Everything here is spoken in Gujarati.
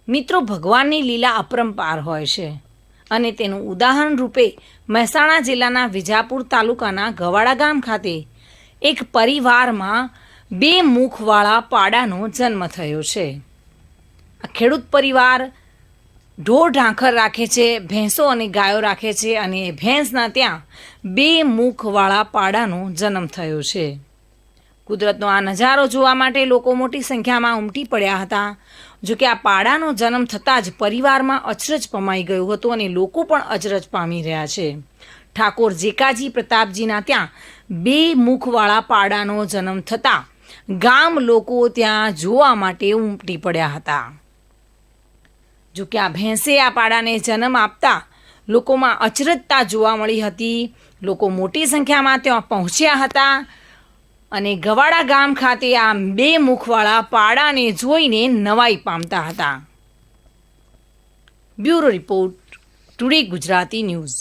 મિત્રો, ભગવાનની લીલા અપરંપાર હોય છે અને તેનું ઉદાહરણ રૂપે મહેસાણા જિલ્લાના વિજાપુર તાલુકાના ગવાડા ગામ ખાતે એક પરિવારમાં 2 મુખવાળા પાડાનો જન્મ થયો છે. આ ખેડૂત પરિવાર ઢોર ઢાંખર રાખે છે, ભેંસો અને ગાયો રાખે છે અને ભેંસના ત્યાં 2 મુખવાળા પાડાનો જન્મ થયો છે. કુદરતનો આ નજારો જોવા માટે લોકો મોટી સંખ્યામાં ઉમટી પડ્યા હતા. જો કે આ પાડાનો જન્મ થતાં જ પરિવારમાં અચરજ પમાઈ ગયું હતું અને લોકો પણ અચરજ પામી રહ્યા છે. ઠાકોર જેકાજી પ્રતાપજીના ત્યાં 2 મુખવાળા પાડાનો જન્મ થતાં ગામ લોકો ત્યાં જોવા માટે ઉમટી પડ્યા હતા. જો કે આ ભેંસે આ પાડાને જન્મ આપતા લોકોમાં અચરજતા જોવા મળી હતી. લોકો મોટી સંખ્યામાં ત્યાં પહોંચ્યા હતા અને ગવાડા ગામ ખાતે આ 2 મુખવાળા પાડાને જોઈને નવાઈ પામતા હતા. Bureau report, today Gujarati news.